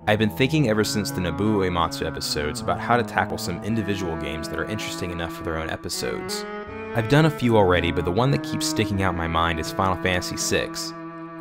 I've been thinking ever since the Nobuo Uematsu episodes about how to tackle some individual games that are interesting enough for their own episodes. I've done a few already, but the one that keeps sticking out in my mind is Final Fantasy VI.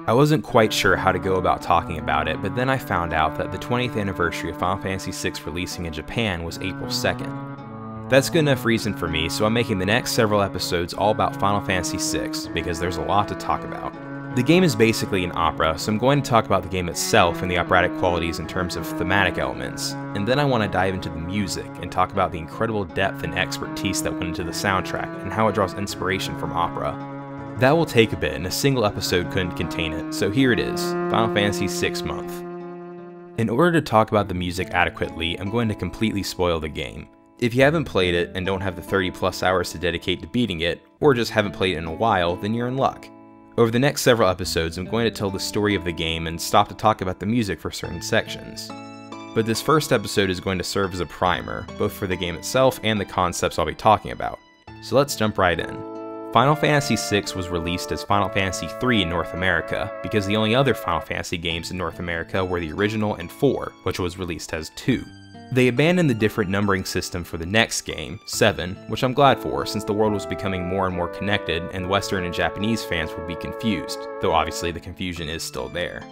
I wasn't quite sure how to go about talking about it, but then I found out that the 20th anniversary of Final Fantasy VI releasing in Japan was April 2nd. That's good enough reason for me, so I'm making the next several episodes all about Final Fantasy VI, because there's a lot to talk about. The game is basically an opera, so I'm going to talk about the game itself and the operatic qualities in terms of thematic elements, and then I want to dive into the music and talk about the incredible depth and expertise that went into the soundtrack and how it draws inspiration from opera. That will take a bit, and a single episode couldn't contain it, so here it is, Final Fantasy VI Month. In order to talk about the music adequately, I'm going to completely spoil the game. If you haven't played it and don't have the 30 plus hours to dedicate to beating it, or just haven't played it in a while, then you're in luck. Over the next several episodes, I'm going to tell the story of the game and stop to talk about the music for certain sections. But this first episode is going to serve as a primer, both for the game itself and the concepts I'll be talking about. So let's jump right in. Final Fantasy VI was released as Final Fantasy III in North America, because the only other Final Fantasy games in North America were the original and 4, which was released as 2. They abandoned the different numbering system for the next game, 7, which I'm glad for, since the world was becoming more and more connected and Western and Japanese fans would be confused, though obviously the confusion is still there.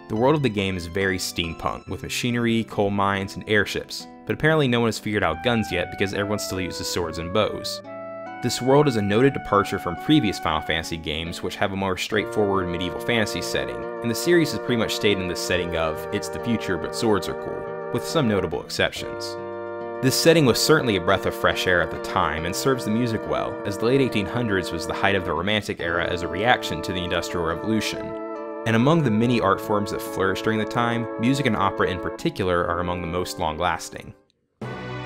The world of the game is very steampunk, with machinery, coal mines, and airships, but apparently no one has figured out guns yet because everyone still uses swords and bows. This world is a noted departure from previous Final Fantasy games, which have a more straightforward medieval fantasy setting, and the series has pretty much stayed in the setting of, it's the future but swords are cool, with some notable exceptions. This setting was certainly a breath of fresh air at the time, and serves the music well, as the late 1800s was the height of the Romantic era as a reaction to the Industrial Revolution. And among the many art forms that flourished during the time, music and opera in particular are among the most long-lasting.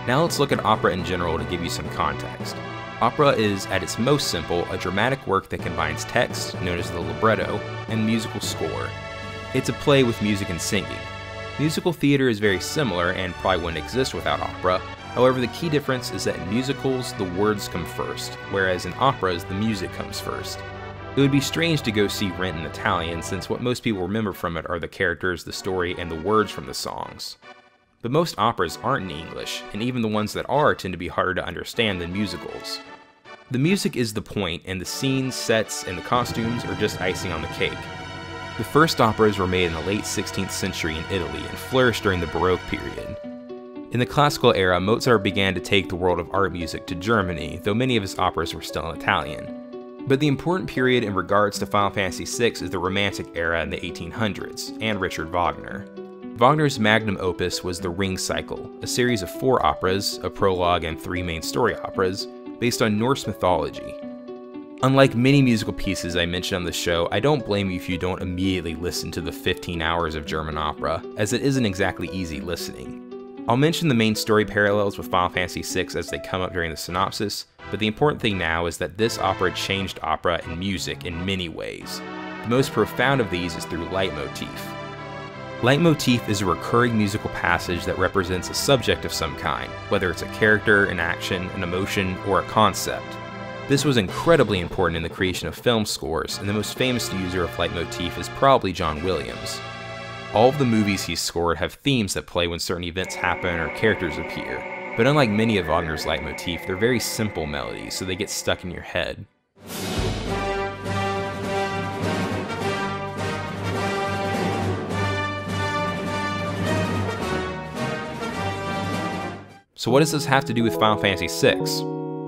Now let's look at opera in general to give you some context. Opera is, at its most simple, a dramatic work that combines text, known as the libretto, and musical score. It's a play with music and singing. Musical theater is very similar and probably wouldn't exist without opera. However, the key difference is that in musicals, the words come first, whereas in operas, the music comes first. It would be strange to go see Rent in Italian, since what most people remember from it are the characters, the story, and the words from the songs. But most operas aren't in English, and even the ones that are tend to be harder to understand than musicals. The music is the point, and the scenes, sets, and the costumes are just icing on the cake. The first operas were made in the late 16th century in Italy and flourished during the Baroque period. In the classical era, Mozart began to take the world of art music to Germany, though many of his operas were still in Italian. But the important period in regards to Final Fantasy VI is the Romantic era in the 1800s, and Richard Wagner. Wagner's magnum opus was the Ring Cycle, a series of 4 operas, a prologue, and 3 main story operas, based on Norse mythology. Unlike many musical pieces I mentioned on the show, I don't blame you if you don't immediately listen to the 15 hours of German opera, as it isn't exactly easy listening. I'll mention the main story parallels with Final Fantasy VI as they come up during the synopsis, but the important thing now is that this opera changed opera and music in many ways. The most profound of these is through leitmotif. Leitmotif is a recurring musical passage that represents a subject of some kind, whether it's a character, an action, an emotion, or a concept. This was incredibly important in the creation of film scores, and the most famous user of leitmotif is probably John Williams. All of the movies he's scored have themes that play when certain events happen or characters appear, but unlike many of Wagner's leitmotif, they're very simple melodies, so they get stuck in your head. So what does this have to do with Final Fantasy VI?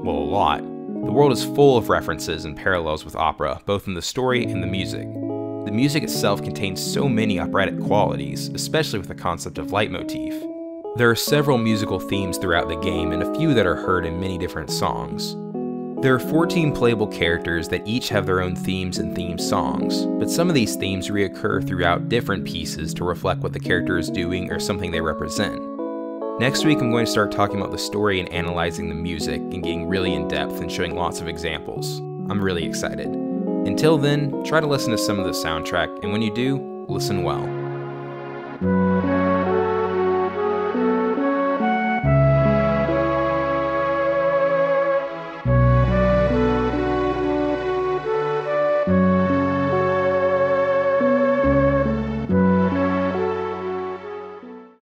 Well, a lot. The world is full of references and parallels with opera, both in the story and the music. The music itself contains so many operatic qualities, especially with the concept of leitmotif. There are several musical themes throughout the game, and a few that are heard in many different songs. There are 14 playable characters that each have their own themes and theme songs, but some of these themes reoccur throughout different pieces to reflect what the character is doing or something they represent. Next week I'm going to start talking about the story and analyzing the music and getting really in depth and showing lots of examples. I'm really excited. Until then, try to listen to some of the soundtrack, and when you do, listen well.